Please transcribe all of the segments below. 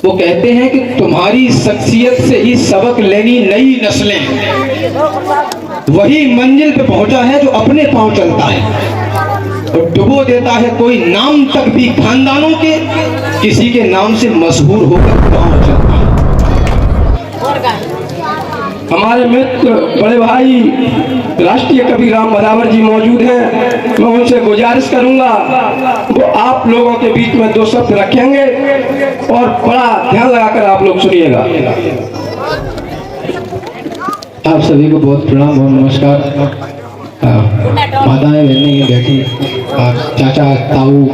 वो कहते हैं कि तुम्हारी शख्सियत से ही सबक लेनी नई नस्लें, वही मंजिल पे पहुंचा है जो अपने पांव चलता है और डुबो देता है कोई नाम तक भी खानदानों के, किसी के नाम से मशहूर होकर गांव चलता है। हमारे मित्र बड़े भाई राष्ट्रीय कवि राम बराबर जी मौजूद हैं। मैं उनसे गुजारिश करूंगा वो आप लोगों के बीच में दो शब्द रखेंगे और बड़ा ध्यान लगाकर आप लोग सुनिएगा। आप सभी को बहुत प्रणाम और नमस्कार। माताएं बहनें बैठी और चाचा ताऊ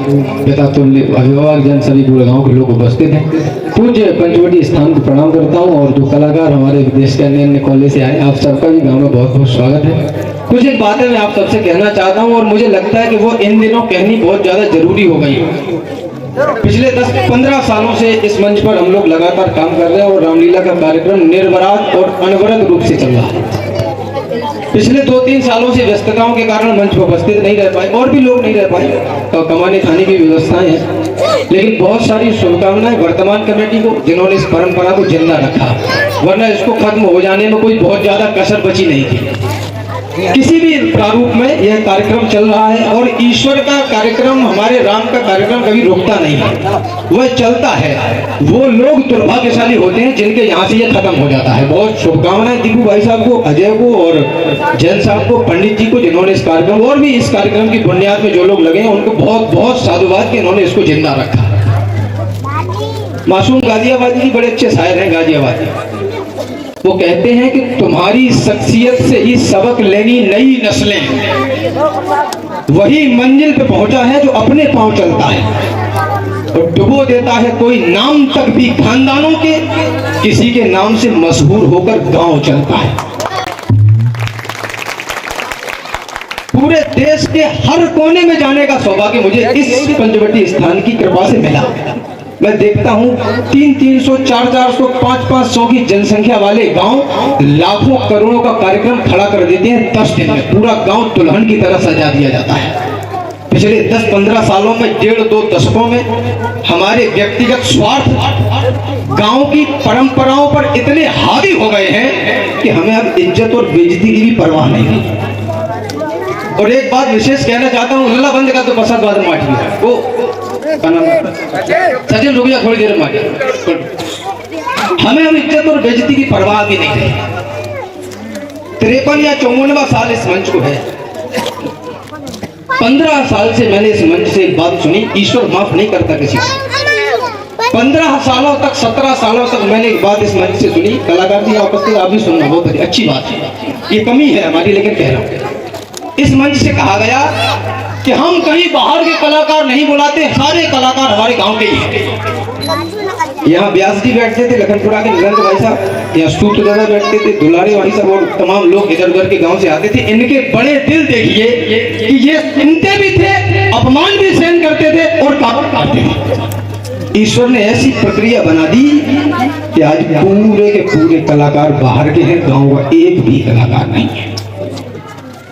पिता तुल्य अभिभावक जन सभी पूरे गाँव के लोग उपस्थित हैं। पूज्य पंचवटी स्थान को प्रणाम करता हूं और जो कलाकार हमारे देश के अन्य अन्य कॉलेज से आए, आप सबका भी गाँव में बहुत बहुत स्वागत है। कुछ एक बातें मैं आप सबसे कहना चाहता हूं और मुझे लगता है कि वो इन दिनों कहनी बहुत ज़्यादा जरूरी हो गई। पिछले 10-15 सालों से इस मंच पर हम लोग लगातार काम कर रहे हैं और रामलीला का कार्यक्रम निर्विराम और अनवरत रूप से चल रहा है। पिछले 2-3 सालों से व्यस्तताओं के कारण मंच पर उपस्थित नहीं रह पाए और भी लोग नहीं रह पाए और कमाने खाने की व्यवस्थाएं हैं, लेकिन बहुत सारी शुभकामनाएं वर्तमान कमेटी को जिन्होंने इस परंपरा को जिंदा रखा, वरना इसको खत्म हो जाने में कोई बहुत ज्यादा कसर बची नहीं थी। किसी भी प्रारूप में यह कार्यक्रम चल रहा है और ईश्वर का कार्यक्रम, हमारे राम का कार्यक्रम कभी रुकता नहीं है, वह चलता है। वो लोग दुर्भाग्यशाली होते हैं जिनके यहाँ से ये खत्म हो जाता है। बहुत शुभकामनाएं दीपू भाई साहब को, अजय को और जैन साहब को, पंडित जी को, जिन्होंने इस कार्यक्रम और भी इस कार्यक्रम की बुनियाद में जो लोग लगे हैं उनको बहुत बहुत साधुवाद कि इन्होंने इसको जिंदा रखा। मासूम गाजियाबादी जी बड़े अच्छे शायर हैं, गाजियाबादी। वो कहते हैं कि तुम्हारी शख्सियत से ही सबक लेनी नई नस्लें, वही मंजिल पे पहुंचा है जो अपने पांव चलता है और डुबो देता है कोई नाम तक भी खानदानों के, किसी के नाम से मशहूर होकर गांव चलता है। पूरे देश के हर कोने में जाने का सौभाग्य मुझे इस पंचवटी स्थान की कृपा से मिला। मैं देखता हूँ 300-300, 400-400, 500-500 की जनसंख्या वाले गांव लाखों करोड़ों का कार्यक्रम खड़ा कर देते हैं 10 दिन में। पूरा गांव दुल्हन की तरह सजा दिया जाता है। पिछले 10-15 सालों में, 1.5-2 दशकों में हमारे व्यक्तिगत स्वार्थ गांव की परंपराओं पर इतने हावी हो गए हैं कि हमें अब इज्जत और बेइज्जती की भी परवाह नहीं है। और एक बात विशेष कहना चाहता हूँ, लल्ला बंद का तो प्रसाद बाद माटी वो सचिन रुक जा थोड़ी देर में। हमें अब इज्जत और बेइज्जती की परवाह भी नहीं है। 53 या 54वां साल इस मंच को है। 15 साल से मैंने इस मंच से एक बात सुनी, ईश्वर माफ नहीं करता किसी को। 15 सालों तक, 17 सालों तक मैंने एक बात इस मंच से सुनी, कलाकार भी उपस्थित, आप भी सुनना, बहुत अच्छी बात है, ये कमी है हमारी, लेकिन कह रहा हूं। इस मंच से कहा गया कि हम कहीं बाहर के कलाकार नहीं बुलाते, सारे कलाकार हमारे गांव के ही। यहाँ व्यास जी बैठते थे, लखनपुरा के निरंजन भाई साहब, यहाँ सूत्र दादा बैठते थे, दुलारे भाई साहब और तमाम लोग इधर उधर के गांव से आते थे। इनके बड़े दिल देखिए कि ये सुनते भी थे, अपमान भी सहन करते थे और काबू करते थे। ईश्वर ने ऐसी प्रक्रिया बना दी कि आज पूरे के पूरे कलाकार बाहर के हैं, गाँव का एक भी कलाकार नहीं है।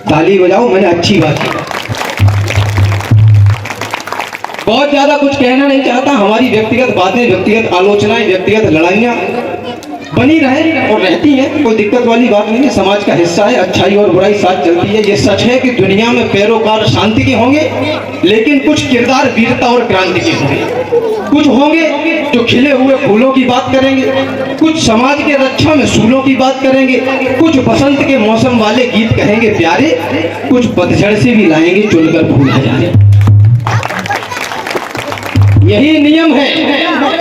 ताली बजाओ, मैंने अच्छी बात की। बहुत ज्यादा कुछ कहना नहीं चाहता। हमारी व्यक्तिगत बातें, व्यक्तिगत आलोचनाएं, व्यक्तिगत लड़ाइयां बनी रहे और रहती हैं, कोई दिक्कत वाली बात नहीं है। समाज का हिस्सा है, अच्छाई और बुराई साथ चलती है। ये सच है कि दुनिया में पैरोकार शांति के होंगे, लेकिन कुछ किरदार वीरता और क्रांति के होंगे। कुछ होंगे जो खिले हुए फूलों की बात करेंगे, कुछ समाज के रक्षा में सूलों की बात करेंगे, कुछ बसंत के मौसम वाले गीत कहेंगे प्यारे, कुछ पतझड़ से भी लाएंगे चुनकर फूल हजारे। यही नियम है,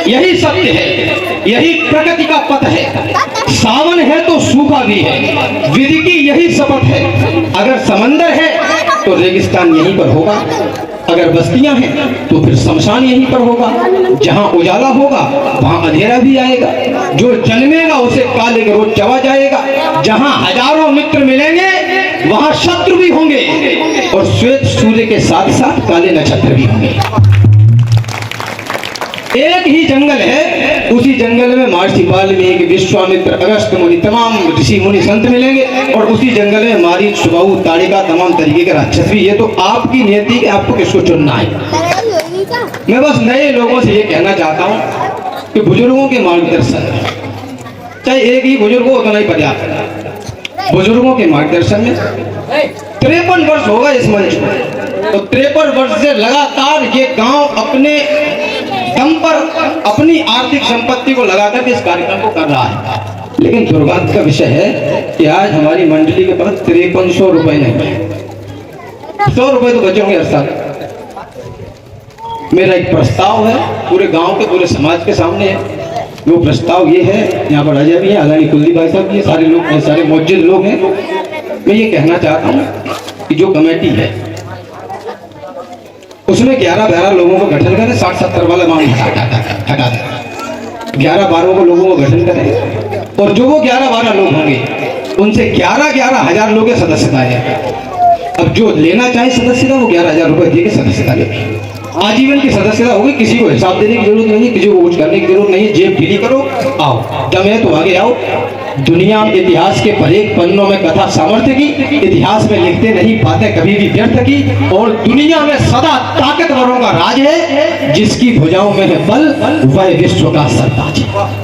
यही सत्य है, यही प्रकृति का पथ है। सावन है तो सूखा भी है, विधि की यही शपथ है। अगर समंदर है तो रेगिस्तान यहीं पर होगा, अगर बस्तियां हैं तो फिर शमशान यहीं पर होगा। जहां उजाला होगा वहां अंधेरा भी आएगा। जो जन्मेगा उसे काले के रोज चबा जाएगा। जहां हजारों मित्र मिलेंगे वहां शत्रु भी होंगे और श्वेत सूर्य के साथ साथ काले नक्षत्र भी होंगे। एक ही जंगल है, उसी जंगल में महर्षि वाल्मीकि, विश्वामित्र, अगस्त मुनि, तमाम ऋषि मुनि संत मिलेंगे और उसी जंगल में मारीच, सुबाहु, ताड़िका, तमाम तरीके के राक्षस भी। ये तो आपकी नियति कि आपको किसको चुनना है। मैं बस नए लोगों से ये कहना चाहता हूँ कि बुजुर्गों के मार्गदर्शन, चाहे एक ही बुजुर्ग हो उतना ही पर्याप्त। बुजुर्गों के मार्गदर्शन में 53 वर्ष होगा इस मंच को, तो 53 वर्ष से लगातार ये गांव अपने दम पर अपनी आर्थिक संपत्ति को लगाकर इस कार्यक्रम को कर रहा है। लेकिन दुर्भाग्य का विषय है कि आज हमारी मंडली के पास 5300 रुपए नहीं है। 100 रुपए तो बचे होंगे हर साल। मेरा एक प्रस्ताव है पूरे गांव के पूरे समाज के सामने है। वो प्रस्ताव ये है, यहाँ पर राजा भी है, आदरणीय कुलदीप भाई साहब भी है, सारे लोग हैं, सारे मौजूद लोग हैं। मैं ये कहना चाहता हूँ कि जो कमेटी है उसमें 11-12 लोगों को गठन करें, 60-70 वाला मामला हटा दें, 11-12 को लोगों को गठन करें, और जो वो 11-12 लोग होंगे उनसे 11-11 हजार लोग के सदस्यता है। अब जो लेना चाहे सदस्यता वो 11,000 रुपए दे के सदस्यता ले, आजीवन की सदस्यता होगी। किसी को हिसाब देने की जरूरत नहीं है, किसी को कुछ करने की जरूरत नहीं है। जेब ढीली करो, आओ, दम है तो आगे आओ। दुनिया में इतिहास के परेक पन्नों में कथा सामर्थ्य की, इतिहास में लिखते नहीं बातें कभी भी व्यर्थ की, और दुनिया में सदा ताकतवरों का राज है, जिसकी भुजाओं में है बल वह विश्व का सरताज है।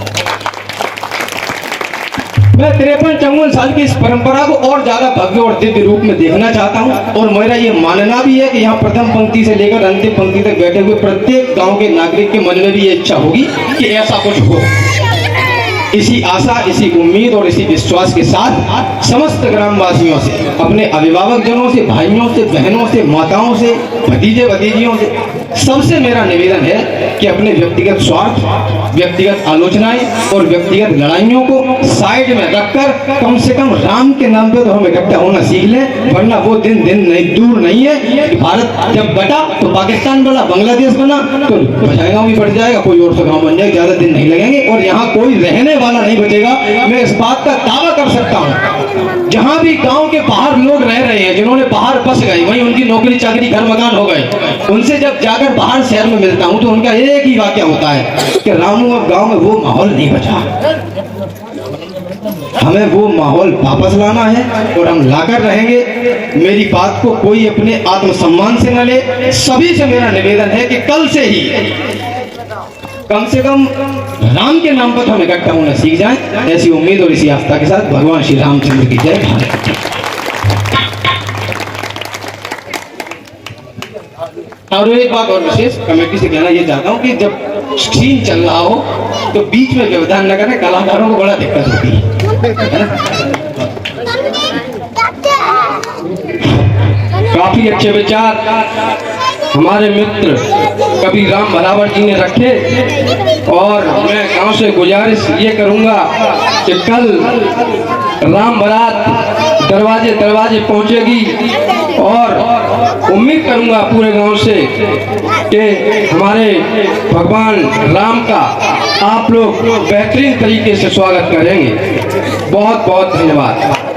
मैं 53-54 साल की इस परंपरा को और ज्यादा भव्य और दिव्य रूप में देखना चाहता हूं, और मेरा ये मानना भी है कि यहाँ प्रथम पंक्ति से लेकर अंतिम पंक्ति तक बैठे हुए प्रत्येक गांव के नागरिक के मन में भी ये इच्छा होगी कि ऐसा कुछ हो। इसी आशा, इसी उम्मीद और इसी विश्वास के साथ समस्त ग्रामवासियों से, अपने अभिभावक जनों से, भाइयों से, बहनों से, माताओं से, भतीजे भतीजियों से, सबसे मेरा निवेदन है कि अपने व्यक्तिगत स्वार्थ, व्यक्तिगत आलोचनाएं और व्यक्तिगत लड़ाइयों को साइड में रखकर कम से कम राम के नाम पे तो हम इकट्ठा होना सीख लें, वरना वो दिन नहीं दूर नहीं है कि भारत जब बटा तो पाकिस्तान बना, बांग्लादेश बना तो बचाएगा भी बढ़ जाएगा, कोई और सा गाँव बन जाएगा, ज्यादा दिन नहीं लगेंगे और यहाँ कोई रहने वाला नहीं बचेगा। मैं इस बात का दावा कर सकता हूँ, जहाँ भी गांव के बाहर लोग रह रहे हैं, जिन्होंने बाहर बस गए, वहीं उनकी नौकरी चाकरी घर मकान हो गए, उनसे जब जाकर बाहर शहर में मिलता हूँ तो उनका एक ही वाक्य होता है कि रामू अब गांव में वो माहौल नहीं बचा, हमें वो माहौल वापस लाना है और हम लाकर रहेंगे। मेरी बात को कोई अपने आत्मसम्मान से न ले। सभी से मेरा निवेदन है कि कल से ही कम से कम राम के नाम पर हम इकट्ठा होना सीख जाएं। ऐसी उम्मीद और इसी आस्था के साथ भगवान श्री रामचंद्र की जय भारत। और एक बात और विशेष कमेटी से कहना ये चाहता हूँ कि जब सीन चल रहा हो तो बीच में व्यवधान न करें, कलाकारों को बड़ा दिक्कत होती है ना? काफी अच्छे विचार हमारे मित्र कबीर राम भरावर जी ने रखे, और मैं गांव से गुजारिश ये करूंगा कि कल राम बारात दरवाजे दरवाजे पहुंचेगी, और उम्मीद करूंगा पूरे गांव से कि हमारे भगवान राम का आप लोग बेहतरीन तरीके से स्वागत करेंगे। बहुत बहुत धन्यवाद।